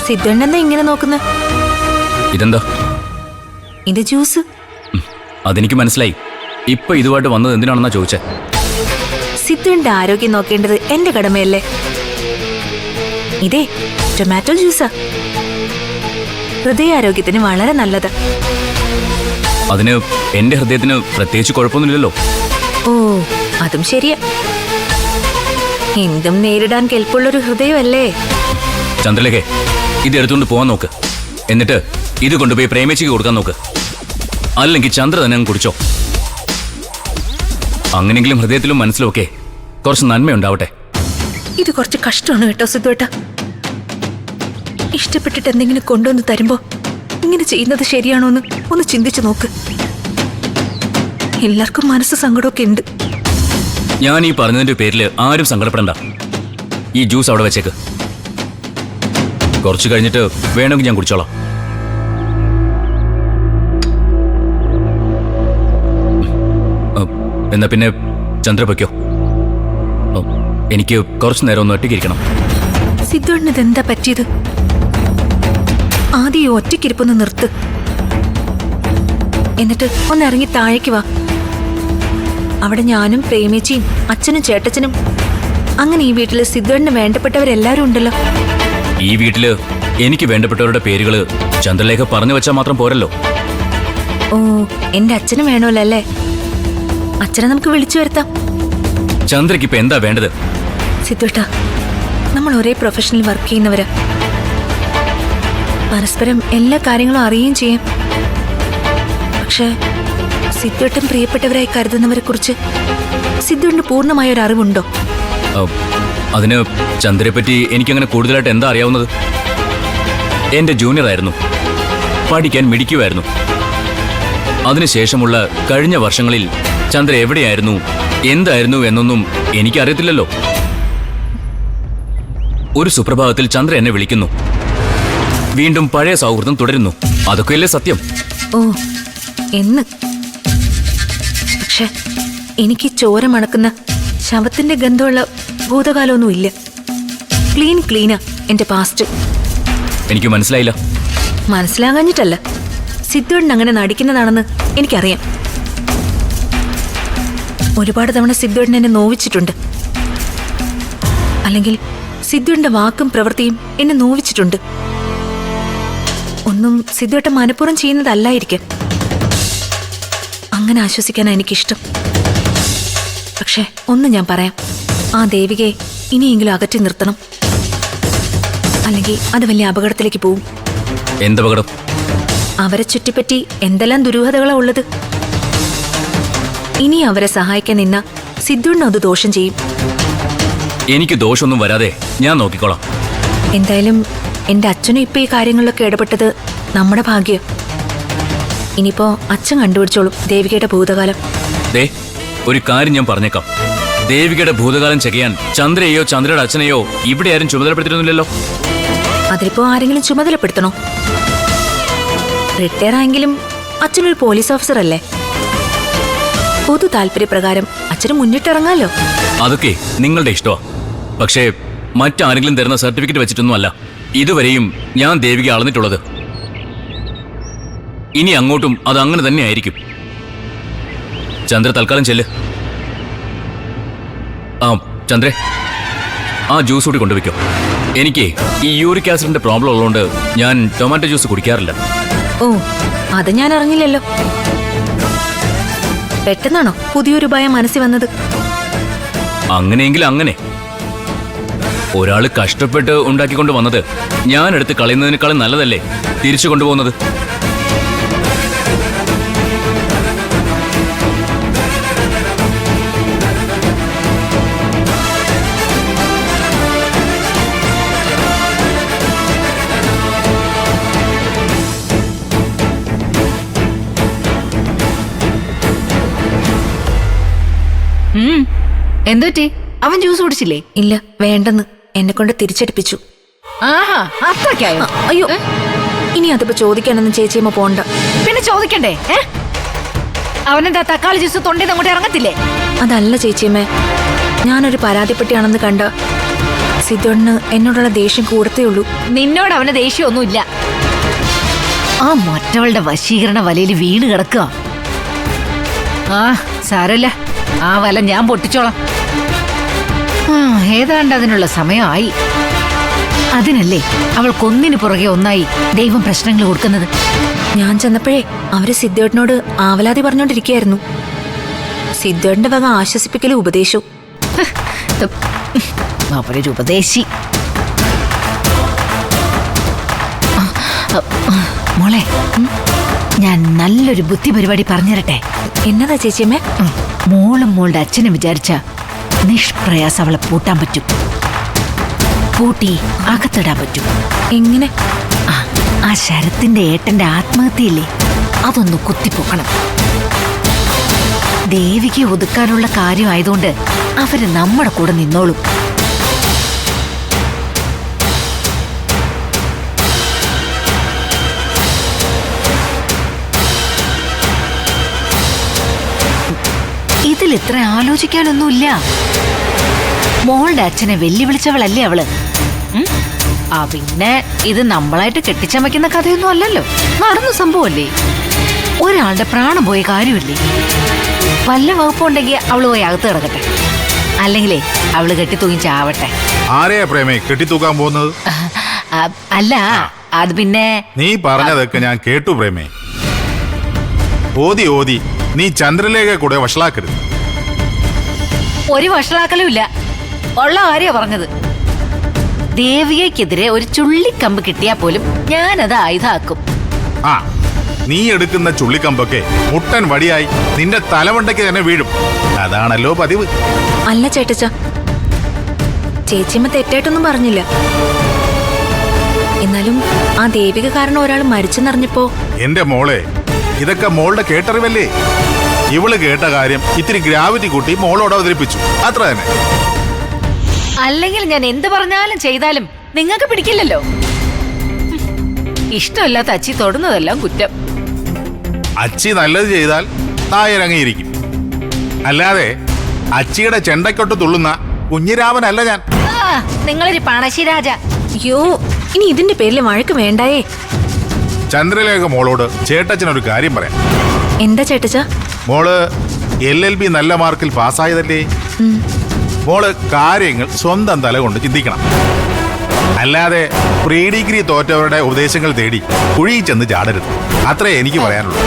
സിദ്ധുണ്ടെന്താ ഇങ്ങനെ നോക്കുന്ന? ഇതെന്താ? ഇത് ജ്യൂസ്. അതെനിക്ക് മനസ്സിലായി. ഇപ്പൊ ഇതുമായിട്ട് വന്നത് എന്തിനാണെന്നാ ചോദിച്ചേ. സിദ്ധുവിന്റെ ആരോഗ്യം നോക്കേണ്ടത് എന്റെ കടമയല്ലേ? ഇതേ ടൊമാറ്റോ ജ്യൂസാ. ഹൃദയാരോഗ്യത്തിന് വളരെ നല്ലത്. അതിന് എന്റെ ഹൃദയത്തിന് പ്രത്യേകിച്ച് കുഴപ്പമൊന്നുമില്ലല്ലോ. ഓ, അതും ശരിയാ. എന്തും നേരിടാൻ കെൽപ്പുള്ളൊരു ഹൃദയമല്ലേ? ചന്ദ്രലേഖേ, ഇത് എടുത്തുകൊണ്ട് പോകാൻ നോക്ക്. എന്നിട്ട് ഇത് കൊണ്ടുപോയി പ്രേമിച്ചിക്ക് കൊടുക്കാൻ നോക്ക്. അല്ലെങ്കിൽ ചന്ദ്ര തന്നെ അങ്ങ് കുടിച്ചോ. അങ്ങനെങ്കിലും ഹൃദയത്തിലും മനസ്സിലുമൊക്കെ കുറച്ച് നന്മയുണ്ടാവട്ടെ. ഇത് കുറച്ച് കഷ്ടമാണ് കേട്ടോ സിദ്ധുവേട്ട. ഇഷ്ടപ്പെട്ടിട്ട് എന്തെങ്കിലും കൊണ്ടുവന്ന് തരുമ്പോ ഇങ്ങനെ ചെയ്യുന്നത് ശരിയാണോ എന്ന് ഒന്ന് ചിന്തിച്ചു നോക്ക്. എല്ലാവർക്കും മനസ്സ് സങ്കടമൊക്കെ ഉണ്ട്. ഞാൻ ഈ പറഞ്ഞതിന്റെ പേരിൽ ആരും സങ്കടപ്പെടണ്ട. ഈ ജ്യൂസ് അവിടെ വെച്ചേക്ക്. കുറച്ച് കഴിഞ്ഞിട്ട് വേണമെങ്കിൽ ഞാൻ കുടിച്ചോളാം. എന്നാ പിന്നെ ചന്ദ്ര പൊയ്ക്കോ. എനിക്ക് കുറച്ചു നേരം ഒന്ന് ഒറ്റയ്ക്കിരിക്കണം. സിദ്ധുവേട്ടന് ഇതെന്താ പറ്റിയത്? ആദ്യം ഈ ഒറ്റയ്ക്കിരിപ്പൊന്ന് നിർത്ത്. എന്നിട്ട് ഒന്ന് ഇറങ്ങി താഴേക്ക് വാ. അവിടെ ഞാനും പ്രേമിച്ചിയും അച്ഛനും ചേട്ടച്ചനും അങ്ങനെ ഈ വീട്ടില് സിദ്ധുവേട്ടന് വേണ്ടപ്പെട്ടവരെല്ലാരും ഉണ്ടല്ലോ. ഈ വീട്ടില് എനിക്ക് വേണ്ടപ്പെട്ടവരുടെ പേരുകള് ചന്ദ്രലേഖ പറഞ്ഞു വെച്ചാൽ മാത്രം പോരല്ലോ. ഓ, എന്റെ അച്ഛനും വേണമല്ലോ അല്ലേ? അച്ഛനെ നമുക്ക് വിളിച്ചു വരുത്താം. ചന്ദ്രയ്ക്ക് ഇപ്പൊ എന്താ വേണ്ടത്? സിദ്ധുവേട്ട, നമ്മൾ ഒരേ പ്രൊഫഷനിൽ വർക്ക് ചെയ്യുന്നവരാ. പരസ്പരം എല്ലാ കാര്യങ്ങളും അറിയുകയും ചെയ്യാം. പക്ഷേ സിദ്ധുവേട്ടൻ പ്രിയപ്പെട്ടവരായി കരുതുന്നവരെ കുറിച്ച് സിദ്ധുവിന് പൂർണ്ണമായ ഒരു അറിവുണ്ടോ? അതിന് ചന്ദ്രയെ പറ്റി എനിക്കങ്ങനെ കൂടുതലായിട്ട് എന്താ അറിയാവുന്നത്? എന്റെ ജൂനിയർ ആയിരുന്നു, പഠിക്കാൻ മിടിക്കുമായിരുന്നു. അതിനുശേഷമുള്ള കഴിഞ്ഞ വർഷങ്ങളിൽ ചന്ദ്ര എവിടെയായിരുന്നു, എന്തായിരുന്നു എന്നൊന്നും എനിക്കറിയത്തില്ലല്ലോ. ഒരു സുപ്രഭാതത്തിൽ ചന്ദ്ര എന്നെ വിളിക്കുന്നു. വീണ്ടും പഴയ സൗഹൃദം തുടരുന്നു. അതൊക്കെയല്ലേ സത്യം? ഓ, എന്ന്. പക്ഷെ എനിക്ക് ചോര മണക്കുന്ന ശവത്തിന്റെ ഗന്ധമുള്ള ഭൂതകാലമൊന്നും ഇല്ല. ക്ലീനാ എന്റെ പാസ്റ്റ്. എനിക്ക് മനസ്സിലായില്ല. മനസ്സിലാകാഞ്ഞിട്ടല്ല, സിദ്ധുവേട്ടൻ അങ്ങനെ നടിക്കുന്നതാണെന്ന് എനിക്കറിയാം. ഒരുപാട് തവണ സിദ്ധുവേട്ടൻ എന്നെ നോവിച്ചിട്ടുണ്ട്. അല്ലെങ്കിൽ സിദ്ധുവിന്റെ വാക്കും പ്രവൃത്തിയും എന്നെ നോവിച്ചിട്ടുണ്ട്. ഒന്നും സിദ്ധുവേട്ടൻ മനഃപൂർവ്വം ചെയ്യുന്നതല്ലായിരിക്കും. അങ്ങനെ ആശ്വസിക്കാനാ എനിക്കിഷ്ടം. പക്ഷെ ഒന്ന് ഞാൻ പറയാം, ആ ദേവികയെ ഇനിയെങ്കിലും അകറ്റി നിർത്തണം. അല്ലെങ്കിൽ അത് വലിയ അപകടത്തിലേക്ക് പോവും. എന്തപകടം? അവരെ ചുറ്റിപ്പറ്റി എന്തെല്ലാം ദുരൂഹതകളാ ഉള്ളത്. ഇനി അവരെ സഹായിക്കാൻ നിന്ന സിദ്ധുവിന് അത് ദോഷം ചെയ്യും. എനിക്ക് ദോഷമൊന്നും വരാതെ ഞാൻ നോക്കിക്കോളാം. എന്തായാലും എന്റെ അച്ഛനും ഇപ്പൊ ഈ കാര്യങ്ങളിലൊക്കെ ഇടപെട്ടത് നമ്മുടെ ഭാഗ്യം. ഇനിയിപ്പോ അച്ഛൻ കണ്ടുപിടിച്ചോളും ദേവികയുടെ ഭൂതകാലം. ദേ, ഒരു കാര്യം ഞാൻ പറഞ്ഞേക്കാം. ദേവികയുടെ ഭൂതകാലം ചെയ്യാൻ ചന്ദ്രയെയോ ചന്ദ്രയുടെ അച്ഛനെയോ ഇവിടെ ആരും ചുമതലപ്പെടുത്തിയിരുന്നില്ലല്ലോ. അതിലിപ്പോ ആരെങ്കിലും ചുമതലപ്പെടുത്തണോ? റിട്ടയർ ആയെങ്കിലും അച്ഛനൊരു പോലീസ് ഓഫീസർ അല്ലേ? പൊതു താല്പര്യപ്രകാരം അച്ഛന് മുന്നിട്ടിറങ്ങാലോ. അതൊക്കെ നിങ്ങളുടെ ഇഷ്ടമാ. പക്ഷേ മറ്റാരെങ്കിലും തരുന്ന സർട്ടിഫിക്കറ്റ് വെച്ചിട്ടൊന്നും അല്ല ഇതുവരെയും ഞാൻ ദേവിക അളന്നിട്ടുള്ളത്. ഇനി അങ്ങോട്ടും അത് അങ്ങനെ തന്നെ ആയിരിക്കും. ചന്ദ്ര തൽക്കാലം ചെല്ല്. ആ ചന്ദ്രേ, ആ ജ്യൂസ് കൂടി കൊണ്ടുവയ്ക്കോ. എനിക്ക് ഈ യൂറിക് ആസിഡിന്റെ പ്രോബ്ലം ഉള്ളതുകൊണ്ട് ഞാൻ ടൊമാറ്റോ ജ്യൂസ് കുടിക്കാറില്ല. ഓ, അത് ഞാൻ അറിഞ്ഞില്ലല്ലോ. പെട്ടെന്നാണോ പുതിയൊരു ഭയം മനസ്സിൽ വന്നത്? അങ്ങനെയെങ്കിൽ അങ്ങനെ. ഒരാള് കഷ്ടപ്പെട്ട് ഉണ്ടാക്കിക്കൊണ്ട് വന്നത് ഞാൻ എടുത്ത് കളയുന്നതിനേക്കാളും നല്ലതല്ലേ തിരിച്ചു കൊണ്ടുപോകുന്നത്? എന്തുപറ്റി? അവൻ ജ്യൂസ് കുടിച്ചില്ലേ? ഇല്ല, വേണ്ടെന്ന് എന്നെ കൊണ്ട് തിരിച്ചടിപ്പിച്ചു. ആഹാ, അത്രയ്ക്കായോ? അയ്യോ, ഇനി അതിപ്പോ ചോദിക്കാനൊന്നും ചേച്ചിയമ്മ പോണ്ട. പിന്നെ ചോദിക്കണ്ടേ? അവനെന്താ തക്കാളി ജ്യൂസ് തൊണ്ടേന്ന് അങ്ങോട്ട് ഇറങ്ങത്തില്ലേ? അതല്ല ചേച്ചിയമ്മേ, ഞാനൊരു പരാതിപ്പെട്ടിയാണെന്ന് കണ്ട സിദ്ധുണ്ണന് എന്നോടുള്ള ദേഷ്യം കൂടത്തേ ഉള്ളൂ. നിന്നോട് അവന് ദേഷ്യമൊന്നുമില്ല. ആ മറ്റവളുടെ വശീകരണ വലയിൽ വീണ് കിടക്കുക. ആ സാരല്ല, ആ വല ഞാൻ പൊട്ടിച്ചോളാം. ഏതാണ്ട് അതിനുള്ള സമയമായി. അതിനല്ലേ അവൾ കൊന്നിന് പുറകെ ഒന്നായി ദൈവം പ്രശ്നങ്ങൾ കൊടുക്കുന്നത്. ഞാൻ ചെന്നപ്പോഴേ അവര് സിദ്ധേട്ടനോട് ആവലാതി പറഞ്ഞോണ്ടിരിക്കുകയായിരുന്നു. സിദ്ധേട്ടന്റെ വക ആശ്വസിപ്പിക്കലും ഉപദേശവും. അവരൊരു ഉപദേശി. മോളെ, ഞാൻ നല്ലൊരു ബുദ്ധി പരിപാടി പറഞ്ഞുതരട്ടെ. എന്നതാ ചേച്ചിയമ്മേ? മോളും മോളുടെ അച്ഛനും വിചാരിച്ച നിഷ്പ്രയാസം അവളെ പൂട്ടാൻ പറ്റും. പൂട്ടി അകത്തിടാൻ പറ്റും. എങ്ങനെ? ആ ശരത്തിന്റെ ഏട്ടന്റെ ആത്മഹത്യയില്ലേ, അതൊന്ന് കുത്തിപ്പൊക്കണം. ദേവിക്ക് ഒതുക്കാനുള്ള കാര്യമായതുകൊണ്ട് അവര് നമ്മുടെ കൂടെ നിന്നോളും. ഇതിൽ ഇത്ര ആലോചിക്കാനൊന്നുമില്ല. മോളുടെ അച്ഛനെ വെല്ലുവിളിച്ചവളല്ലേ അവള്. പിന്നെ ഇത് നമ്മളായിട്ട് കെട്ടിച്ചമയ്ക്കുന്ന കഥയൊന്നും അല്ലല്ലോ, നടന്ന സംഭവമല്ലേ. ഒരാളുടെ പ്രാണം പോയ കാര്യമില്ലേ. വല്ല വകുപ്പുണ്ടെങ്കിൽ അവള് പോയി അകത്ത് കിടക്കട്ടെ, അല്ലെങ്കിലേ അവള് കെട്ടിത്തൂങ്ങി ചാവട്ടെ. ആരെയാ പ്രേമേ കെട്ടിത്തൂക്കാൻ പോകുന്നത്? അല്ല, അത് പിന്നെ നീ പറഞ്ഞതൊക്കെ ഞാൻ കേട്ടു പ്രേമേ. ഓതി ഓതി നീ ചന്ദ്രലേഖ കൂടെ വഷളാക്കരുത്. ഒരു വഷളാക്കലും ഇല്ല, ഉള്ള കാര്യ പറഞ്ഞത്. ദേവികയ്ക്കെതിരെ ഒരു ചുള്ളിക്കമ്പ് കിട്ടിയാ പോലും ഞാനത് ആയുധാക്കും. ആ, നീ എടുക്കുന്ന ചുള്ളിക്കമ്പൊക്കെ മുട്ടൻ വടിയായി നിന്റെ തലമുണ്ടയ്ക്ക് തന്നെ വീഴും. അതാണല്ലോ പതിവ്. അല്ല ചേട്ടച്ച, ചേച്ചിയമ്മ തെറ്റായിട്ടൊന്നും പറഞ്ഞില്ല. എന്നാലും ആ ദേവിക കാരണം ഒരാൾ മരിച്ചെന്നറിഞ്ഞപ്പോ എന്റെ മോളെ, ഇതൊക്കെ മോളുടെ കേട്ടറിവല്ലേ. ഇവള് കേട്ട കാര്യം ഇത്തിരി ഗ്രാവിറ്റി കൂട്ടി മോളോട് അവതരിപ്പിച്ചു, അത്ര തന്നെ. അല്ലെങ്കിൽ ഞാൻ എന്ത് പറഞ്ഞാലും ചെയ്താലും നിങ്ങൾക്ക് പിടിക്കില്ലല്ലോ. ഇഷ്ടമല്ലാത്ത അച്ചി തൊടുന്നതെല്ലാം കുറ്റം. അച്ചി നല്ലത് ചെയ്താൽ നായരങ്ങിയിരിക്കും. അല്ലാതെ അച്ചിയുടെ ചെണ്ടക്കൊട്ട് തുള്ളുന്ന കുഞ്ഞിരാമനല്ല ഞാൻ. നിങ്ങളൊരു പണശിരാജ. അയ്യോ, ഇനി ഇതിന്റെ പേരിൽ വഴക്ക് വേണ്ടായേ. ചന്ദ്രലേഖ മോളോട് ചേട്ടച്ചനൊരു കാര്യം പറയാം. എന്താ ചേട്ടച്ച? മോള് LLB നല്ല മാർക്കിൽ പാസ്സായതല്ലേ. മോള് കാര്യങ്ങൾ സ്വന്തം തല കൊണ്ട് ചിന്തിക്കണം. അല്ലാതെ പ്രീ ഡിഗ്രി തോറ്റവരുടെ ഉപദേശങ്ങൾ തേടി കുഴിയിൽ ചെന്ന് ചാടരുത്. അത്രേ എനിക്ക് പറയാനുള്ളൂ.